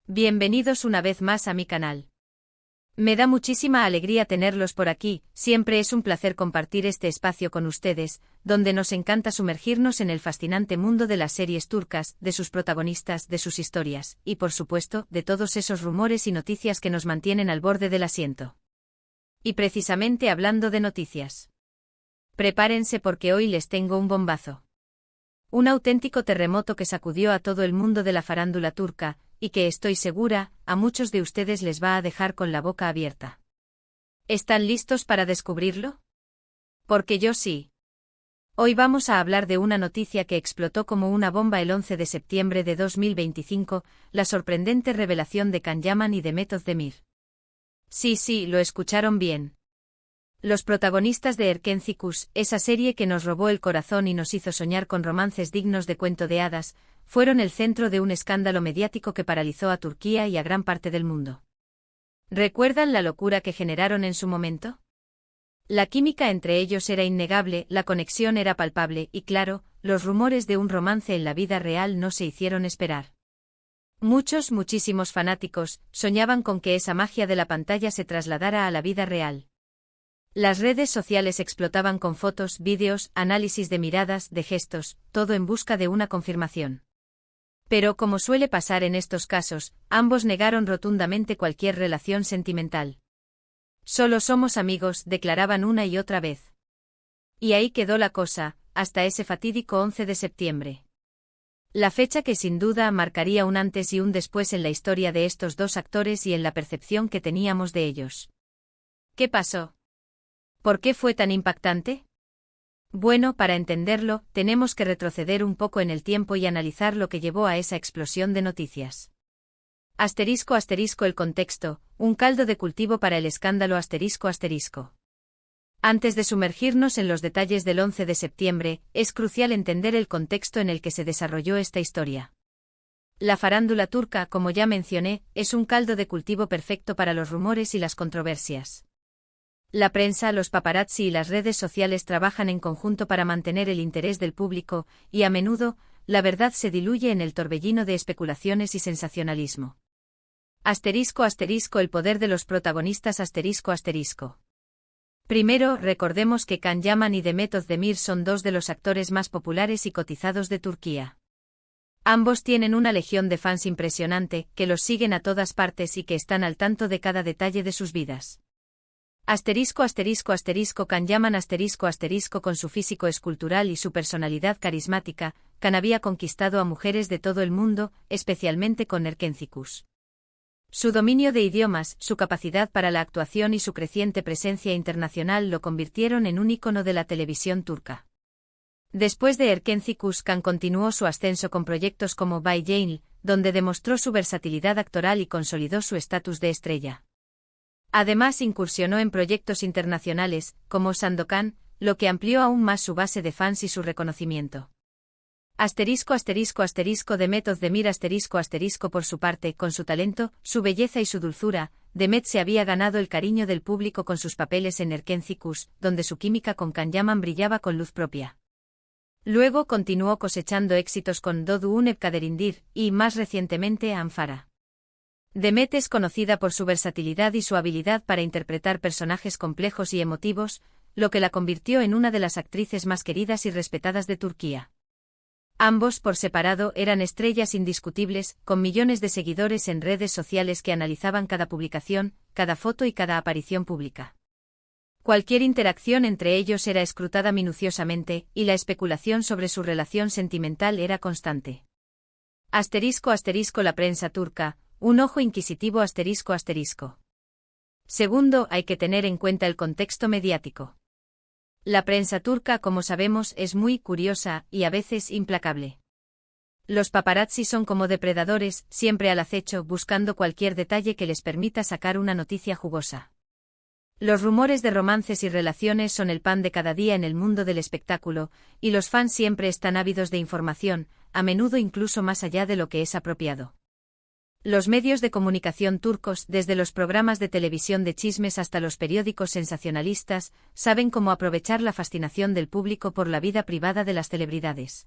Bienvenidos una vez más a mi canal. Me da muchísima alegría tenerlos por aquí, siempre es un placer compartir este espacio con ustedes, donde nos encanta sumergirnos en el fascinante mundo de las series turcas, de sus protagonistas, de sus historias, y por supuesto, de todos esos rumores y noticias que nos mantienen al borde del asiento. Y precisamente hablando de noticias. Prepárense porque hoy les tengo un bombazo. Un auténtico terremoto que sacudió a todo el mundo de la farándula turca, y que estoy segura, a muchos de ustedes les va a dejar con la boca abierta. ¿Están listos para descubrirlo? Porque yo sí. Hoy vamos a hablar de una noticia que explotó como una bomba el 11 de septiembre de 2025, la sorprendente revelación de Can Yaman y de Mehmet Özdemir. Sí, lo escucharon bien. Los protagonistas de Erkenci-Kuş, esa serie que nos robó el corazón y nos hizo soñar con romances dignos de cuento de hadas, fueron el centro de un escándalo mediático que paralizó a Turquía y a gran parte del mundo. ¿Recuerdan la locura que generaron en su momento? La química entre ellos era innegable, la conexión era palpable y claro, los rumores de un romance en la vida real no se hicieron esperar. Muchísimos fanáticos soñaban con que esa magia de la pantalla se trasladara a la vida real. Las redes sociales explotaban con fotos, vídeos, análisis de miradas, de gestos, todo en busca de una confirmación. Pero como suele pasar en estos casos, ambos negaron rotundamente cualquier relación sentimental. Solo somos amigos, declaraban una y otra vez. Y ahí quedó la cosa, hasta ese fatídico 11 de septiembre. La fecha que sin duda marcaría un antes y un después en la historia de estos dos actores y en la percepción que teníamos de ellos. ¿Qué pasó? ¿Por qué fue tan impactante? Bueno, para entenderlo, tenemos que retroceder un poco en el tiempo y analizar lo que llevó a esa explosión de noticias. *** El contexto, un caldo de cultivo para el escándalo ***. Antes de sumergirnos en los detalles del 11 de septiembre, es crucial entender el contexto en el que se desarrolló esta historia. La farándula turca, como ya mencioné, es un caldo de cultivo perfecto para los rumores y las controversias. La prensa, los paparazzi y las redes sociales trabajan en conjunto para mantener el interés del público, y a menudo, la verdad se diluye en el torbellino de especulaciones y sensacionalismo. El poder de los protagonistas ***. Primero, recordemos que Can Yaman y Mehmet Özdemir son dos de los actores más populares y cotizados de Turquía. Ambos tienen una legión de fans impresionante, que los siguen a todas partes y que están al tanto de cada detalle de sus vidas. Can Yaman con su físico escultural y su personalidad carismática, Can había conquistado a mujeres de todo el mundo, especialmente con Erkenci-Kuş. Su dominio de idiomas, su capacidad para la actuación y su creciente presencia internacional lo convirtieron en un ícono de la televisión turca. Después de Erkenci-Kuş, Can continuó su ascenso con proyectos como Bay Jail, donde demostró su versatilidad actoral y consolidó su estatus de estrella. Además incursionó en proyectos internacionales, como Sandokan, lo que amplió aún más su base de fans y su reconocimiento. De Mehmet Özdemir por su parte, con su talento, su belleza y su dulzura, Mehmet se había ganado el cariño del público con sus papeles en Erkenci-Kuş, donde su química con Can Yaman brillaba con luz propia. Luego continuó cosechando éxitos con Doğduğun Kaderindir, y más recientemente Anfara. Mehmet es conocida por su versatilidad y su habilidad para interpretar personajes complejos y emotivos, lo que la convirtió en una de las actrices más queridas y respetadas de Turquía. Ambos por separado eran estrellas indiscutibles, con millones de seguidores en redes sociales que analizaban cada publicación, cada foto y cada aparición pública. Cualquier interacción entre ellos era escrutada minuciosamente, y la especulación sobre su relación sentimental era constante. La prensa turca, un ojo inquisitivo ***. Segundo, hay que tener en cuenta el contexto mediático. La prensa turca, como sabemos, es muy curiosa y a veces implacable. Los paparazzi son como depredadores, siempre al acecho, buscando cualquier detalle que les permita sacar una noticia jugosa. Los rumores de romances y relaciones son el pan de cada día en el mundo del espectáculo, y los fans siempre están ávidos de información, a menudo incluso más allá de lo que es apropiado. Los medios de comunicación turcos, desde los programas de televisión de chismes hasta los periódicos sensacionalistas, saben cómo aprovechar la fascinación del público por la vida privada de las celebridades.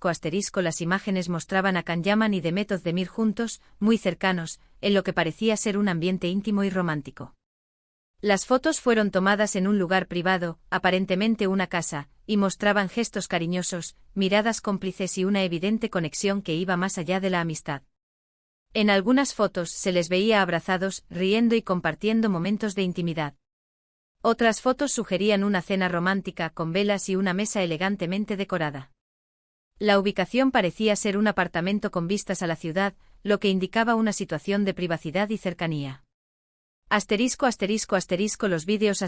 Las imágenes mostraban a Can Yaman y Demet Özdemir juntos, muy cercanos, en lo que parecía ser un ambiente íntimo y romántico. Las fotos fueron tomadas en un lugar privado, aparentemente una casa, y mostraban gestos cariñosos, miradas cómplices y una evidente conexión que iba más allá de la amistad. En algunas fotos se les veía abrazados, riendo y compartiendo momentos de intimidad. Otras fotos sugerían una cena romántica con velas y una mesa elegantemente decorada. La ubicación parecía ser un apartamento con vistas a la ciudad, lo que indicaba una situación de privacidad y cercanía. Los vídeos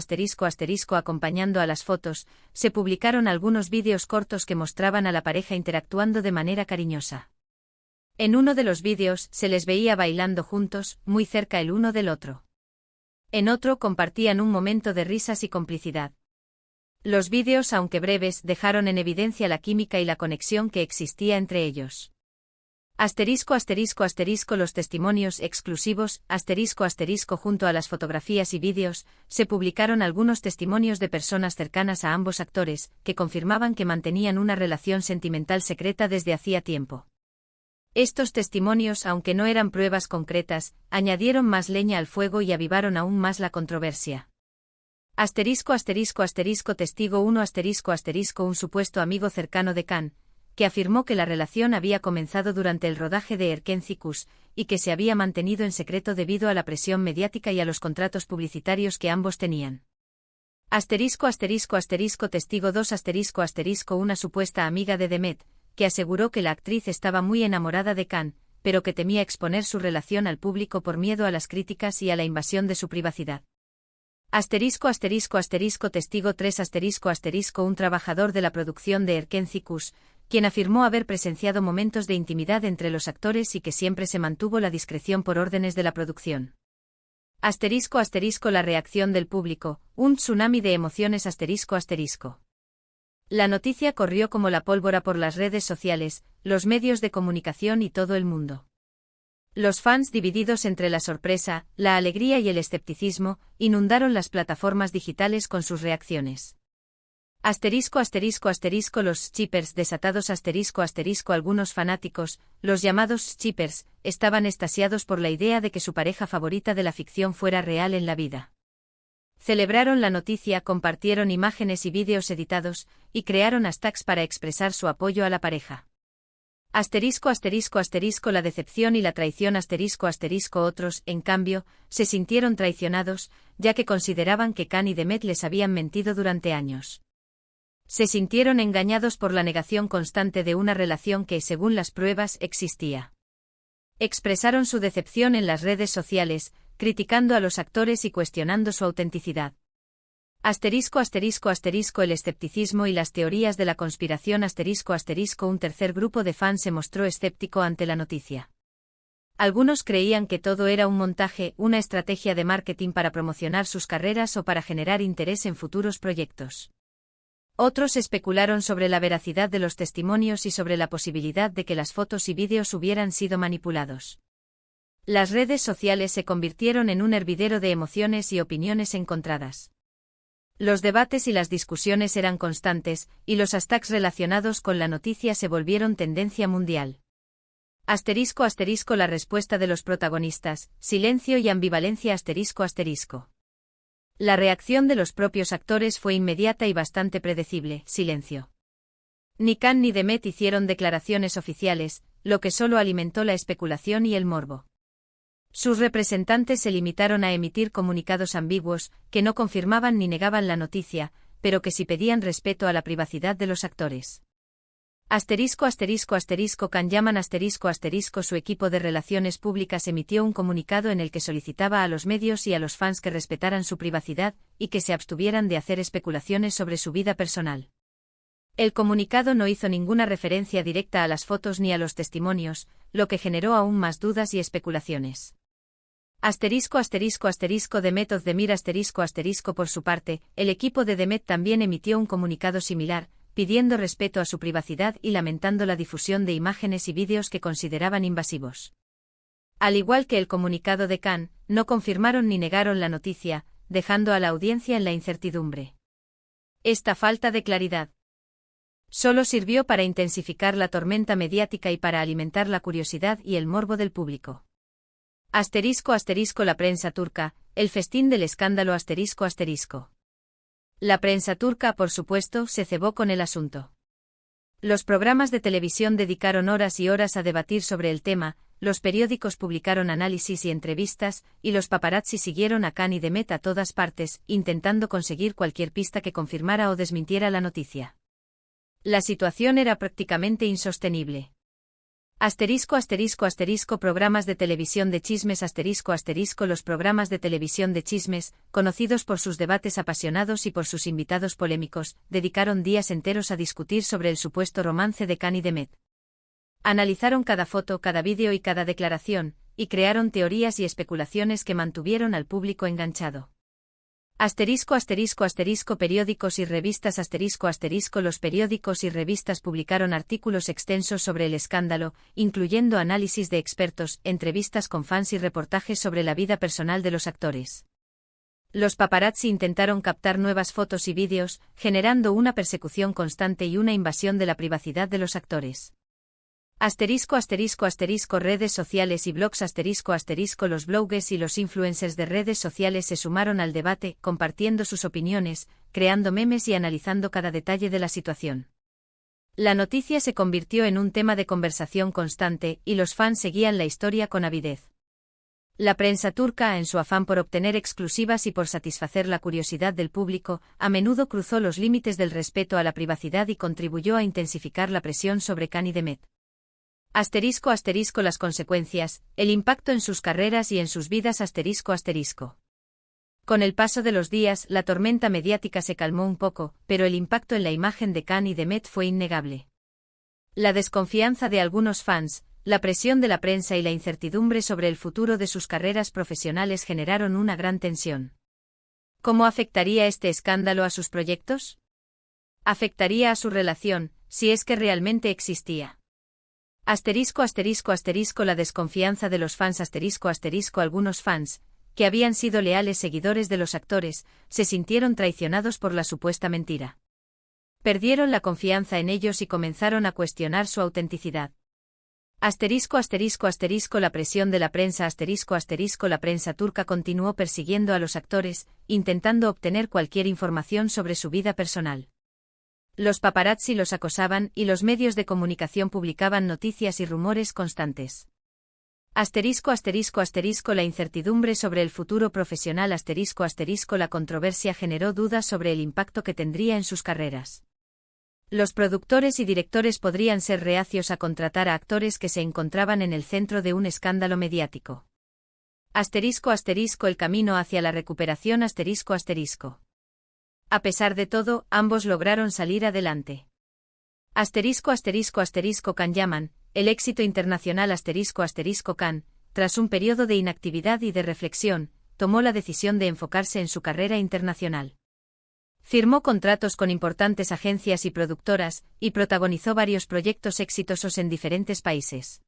acompañando a las fotos, se publicaron algunos vídeos cortos que mostraban a la pareja interactuando de manera cariñosa. En uno de los vídeos se les veía bailando juntos, muy cerca el uno del otro. En otro compartían un momento de risas y complicidad. Los vídeos, aunque breves, dejaron en evidencia la química y la conexión que existía entre ellos. Los testimonios exclusivos, junto a las fotografías y vídeos, se publicaron algunos testimonios de personas cercanas a ambos actores, que confirmaban que mantenían una relación sentimental secreta desde hacía tiempo. Estos testimonios, aunque no eran pruebas concretas, añadieron más leña al fuego y avivaron aún más la controversia. Testigo 1 Un supuesto amigo cercano de Can, que afirmó que la relación había comenzado durante el rodaje de Erken Cikus, y que se había mantenido en secreto debido a la presión mediática y a los contratos publicitarios que ambos tenían. Testigo 2 Una supuesta amiga de Demet, que aseguró que la actriz estaba muy enamorada de Can, pero que temía exponer su relación al público por miedo a las críticas y a la invasión de su privacidad. Testigo 3 Un trabajador de la producción de Erken Cikus, quien afirmó haber presenciado momentos de intimidad entre los actores y que siempre se mantuvo la discreción por órdenes de la producción. La reacción del público, un tsunami de emociones. La noticia corrió como la pólvora por las redes sociales, los medios de comunicación y todo el mundo. Los fans, divididos entre la sorpresa, la alegría y el escepticismo, inundaron las plataformas digitales con sus reacciones. Los shippers desatados. Algunos fanáticos, los llamados shippers, estaban extasiados por la idea de que su pareja favorita de la ficción fuera real en la vida. Celebraron la noticia, compartieron imágenes y vídeos editados, y crearon hashtags para expresar su apoyo a la pareja. La decepción y la traición. Otros, en cambio, se sintieron traicionados, ya que consideraban que Can y Demet les habían mentido durante años. Se sintieron engañados por la negación constante de una relación que, según las pruebas, existía. Expresaron su decepción en las redes sociales, criticando a los actores y cuestionando su autenticidad. El escepticismo y las teorías de la conspiración. Un tercer grupo de fans se mostró escéptico ante la noticia. Algunos creían que todo era un montaje, una estrategia de marketing para promocionar sus carreras o para generar interés en futuros proyectos. Otros especularon sobre la veracidad de los testimonios y sobre la posibilidad de que las fotos y vídeos hubieran sido manipulados. Las redes sociales se convirtieron en un hervidero de emociones y opiniones encontradas. Los debates y las discusiones eran constantes, y los hashtags relacionados con la noticia se volvieron tendencia mundial. La respuesta de los protagonistas, silencio y ambivalencia. La reacción de los propios actores fue inmediata y bastante predecible, silencio. Ni Can ni Demet hicieron declaraciones oficiales, lo que solo alimentó la especulación y el morbo. Sus representantes se limitaron a emitir comunicados ambiguos, que no confirmaban ni negaban la noticia, pero que sí pedían respeto a la privacidad de los actores. Can Yaman su equipo de relaciones públicas emitió un comunicado en el que solicitaba a los medios y a los fans que respetaran su privacidad y que se abstuvieran de hacer especulaciones sobre su vida personal. El comunicado no hizo ninguna referencia directa a las fotos ni a los testimonios, lo que generó aún más dudas y especulaciones. Demet Özdemir por su parte, el equipo de Demet también emitió un comunicado similar, pidiendo respeto a su privacidad y lamentando la difusión de imágenes y vídeos que consideraban invasivos. Al igual que el comunicado de Khan, no confirmaron ni negaron la noticia, dejando a la audiencia en la incertidumbre. Esta falta de claridad solo sirvió para intensificar la tormenta mediática y para alimentar la curiosidad y el morbo del público. La prensa turca, el festín del escándalo La prensa turca, por supuesto, se cebó con el asunto. Los programas de televisión dedicaron horas y horas a debatir sobre el tema, los periódicos publicaron análisis y entrevistas, y los paparazzi siguieron a Khan y Demet a todas partes, intentando conseguir cualquier pista que confirmara o desmintiera la noticia. La situación era prácticamente insostenible. Programas de televisión de chismes Los programas de televisión de chismes, conocidos por sus debates apasionados y por sus invitados polémicos, dedicaron días enteros a discutir sobre el supuesto romance de Khan y Demet. Analizaron cada foto, cada vídeo y cada declaración, y crearon teorías y especulaciones que mantuvieron al público enganchado. Periódicos y revistas Los periódicos y revistas publicaron artículos extensos sobre el escándalo, incluyendo análisis de expertos, entrevistas con fans y reportajes sobre la vida personal de los actores. Los paparazzi intentaron captar nuevas fotos y vídeos, generando una persecución constante y una invasión de la privacidad de los actores. Redes sociales y blogs Los bloggers y los influencers de redes sociales se sumaron al debate, compartiendo sus opiniones, creando memes y analizando cada detalle de la situación. La noticia se convirtió en un tema de conversación constante, y los fans seguían la historia con avidez. La prensa turca, en su afán por obtener exclusivas y por satisfacer la curiosidad del público, a menudo cruzó los límites del respeto a la privacidad y contribuyó a intensificar la presión sobre Khan y Demet. Las consecuencias, el impacto en sus carreras y en sus vidas Con el paso de los días, la tormenta mediática se calmó un poco, pero el impacto en la imagen de Khan y Demet fue innegable. La desconfianza de algunos fans, la presión de la prensa y la incertidumbre sobre el futuro de sus carreras profesionales generaron una gran tensión. ¿Cómo afectaría este escándalo a sus proyectos? ¿Afectaría a su relación, si es que realmente existía? La desconfianza de los fans Algunos fans, que habían sido leales seguidores de los actores, se sintieron traicionados por la supuesta mentira. Perdieron la confianza en ellos y comenzaron a cuestionar su autenticidad. La presión de la prensa La prensa turca continuó persiguiendo a los actores, intentando obtener cualquier información sobre su vida personal. Los paparazzi los acosaban y los medios de comunicación publicaban noticias y rumores constantes. La incertidumbre sobre el futuro profesional La controversia generó dudas sobre el impacto que tendría en sus carreras. Los productores y directores podrían ser reacios a contratar a actores que se encontraban en el centro de un escándalo mediático. El camino hacia la recuperación A pesar de todo, ambos lograron salir adelante. Can Yaman, el éxito internacional Khan, tras un periodo de inactividad y de reflexión, tomó la decisión de enfocarse en su carrera internacional. Firmó contratos con importantes agencias y productoras, y protagonizó varios proyectos exitosos en diferentes países.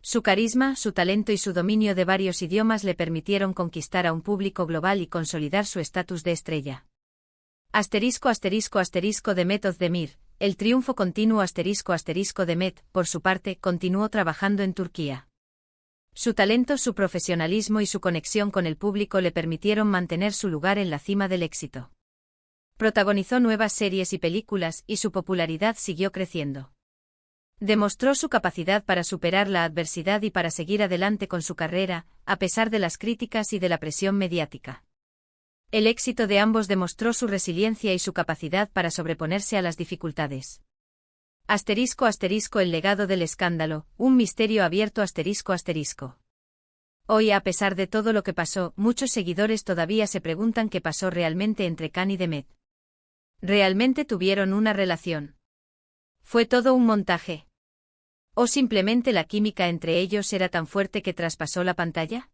Su carisma, su talento y su dominio de varios idiomas le permitieron conquistar a un público global y consolidar su estatus de estrella. Demet Özdemir, el triunfo continuo Demet, por su parte, continuó trabajando en Turquía. Su talento, su profesionalismo y su conexión con el público le permitieron mantener su lugar en la cima del éxito. Protagonizó nuevas series y películas y su popularidad siguió creciendo. Demostró su capacidad para superar la adversidad y para seguir adelante con su carrera, a pesar de las críticas y de la presión mediática. El éxito de ambos demostró su resiliencia y su capacidad para sobreponerse a las dificultades. El legado del escándalo, un misterio abierto. Hoy, a pesar de todo lo que pasó, muchos seguidores todavía se preguntan qué pasó realmente entre Khan y Demet. ¿Realmente tuvieron una relación? ¿Fue todo un montaje? ¿O simplemente la química entre ellos era tan fuerte que traspasó la pantalla?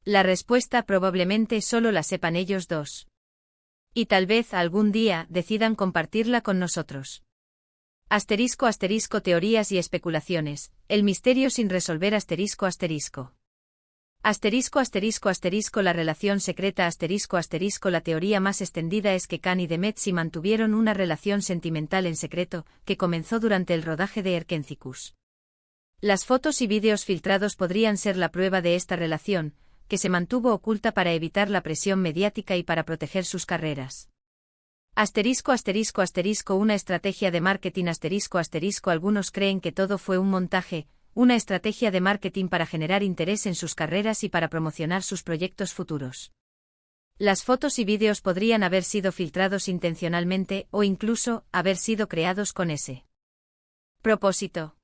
La respuesta probablemente solo la sepan ellos dos. Y tal vez algún día decidan compartirla con nosotros. Teorías y especulaciones, el misterio sin resolver. La relación secreta. La teoría más extendida es que Khan y Demet sí mantuvieron una relación sentimental en secreto, que comenzó durante el rodaje de Erkencicus. Las fotos y vídeos filtrados podrían ser la prueba de esta relación, que se mantuvo oculta para evitar la presión mediática y para proteger sus carreras. Una estrategia de marketing. Algunos creen que todo fue un montaje, una estrategia de marketing para generar interés en sus carreras y para promocionar sus proyectos futuros. Las fotos y vídeos podrían haber sido filtrados intencionalmente o incluso haber sido creados con ese propósito.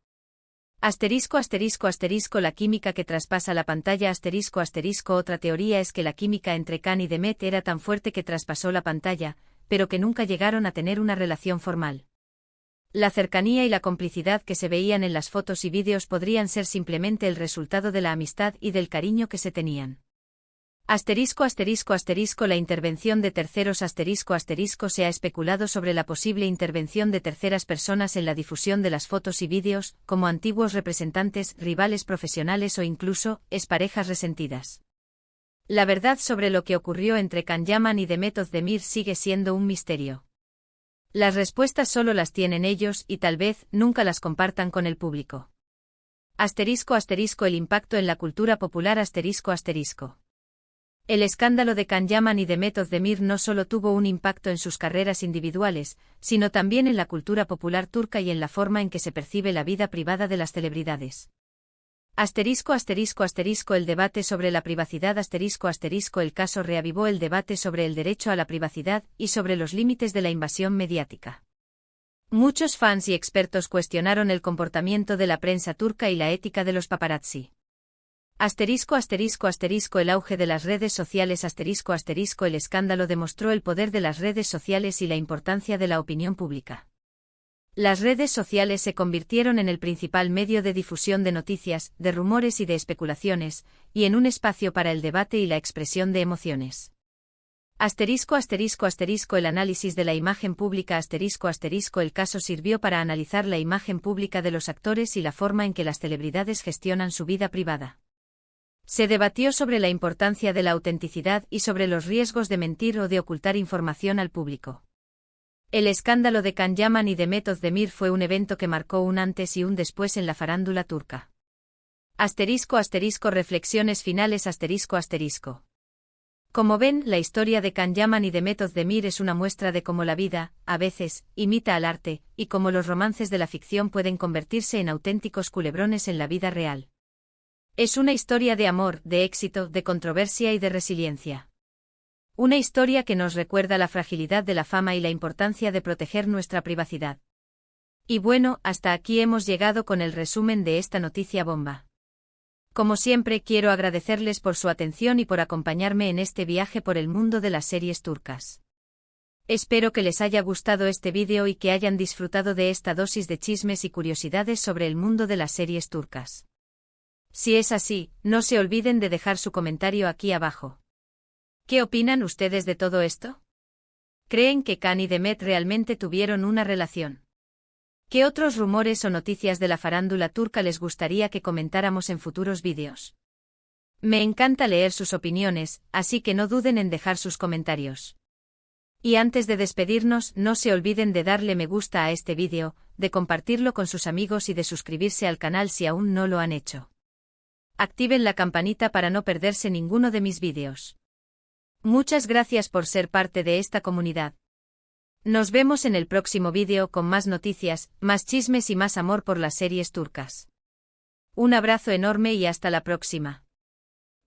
La química que traspasa la pantalla. Otra teoría es que la química entre Khan y Demet era tan fuerte que traspasó la pantalla, pero que nunca llegaron a tener una relación formal. La cercanía y la complicidad que se veían en las fotos y vídeos podrían ser simplemente el resultado de la amistad y del cariño que se tenían. La intervención de terceros. Se ha especulado sobre la posible intervención de terceras personas en la difusión de las fotos y vídeos, como antiguos representantes, rivales profesionales o incluso, exparejas resentidas. La verdad sobre lo que ocurrió entre Can Yaman y Demet Özdemir sigue siendo un misterio. Las respuestas solo las tienen ellos y tal vez nunca las compartan con el público. El impacto en la cultura popular. El escándalo de Can Yaman y Demet Özdemir no solo tuvo un impacto en sus carreras individuales, sino también en la cultura popular turca y en la forma en que se percibe la vida privada de las celebridades. El debate sobre la privacidad. El caso reavivó el debate sobre el derecho a la privacidad y sobre los límites de la invasión mediática. Muchos fans y expertos cuestionaron el comportamiento de la prensa turca y la ética de los paparazzi. El auge de las redes sociales. El escándalo demostró el poder de las redes sociales y la importancia de la opinión pública. Las redes sociales se convirtieron en el principal medio de difusión de noticias, de rumores y de especulaciones, y en un espacio para el debate y la expresión de emociones. El análisis de la imagen pública. El caso sirvió para analizar la imagen pública de los actores y la forma en que las celebridades gestionan su vida privada. Se debatió sobre la importancia de la autenticidad y sobre los riesgos de mentir o de ocultar información al público. El escándalo de Can Yaman y Demet Özdemir fue un evento que marcó un antes y un después en la farándula turca. Reflexiones finales. Como ven, la historia de Can Yaman y Demet Özdemir es una muestra de cómo la vida, a veces, imita al arte, y cómo los romances de la ficción pueden convertirse en auténticos culebrones en la vida real. Es una historia de amor, de éxito, de controversia y de resiliencia. Una historia que nos recuerda la fragilidad de la fama y la importancia de proteger nuestra privacidad. Y bueno, hasta aquí hemos llegado con el resumen de esta noticia bomba. Como siempre, quiero agradecerles por su atención y por acompañarme en este viaje por el mundo de las series turcas. Espero que les haya gustado este vídeo y que hayan disfrutado de esta dosis de chismes y curiosidades sobre el mundo de las series turcas. Si es así, no se olviden de dejar su comentario aquí abajo. ¿Qué opinan ustedes de todo esto? ¿Creen que Khan y Demet realmente tuvieron una relación? ¿Qué otros rumores o noticias de la farándula turca les gustaría que comentáramos en futuros vídeos? Me encanta leer sus opiniones, así que no duden en dejar sus comentarios. Y antes de despedirnos, no se olviden de darle me gusta a este vídeo, de compartirlo con sus amigos y de suscribirse al canal si aún no lo han hecho. Activen la campanita para no perderse ninguno de mis vídeos. Muchas gracias por ser parte de esta comunidad. Nos vemos en el próximo vídeo con más noticias, más chismes y más amor por las series turcas. Un abrazo enorme y hasta la próxima.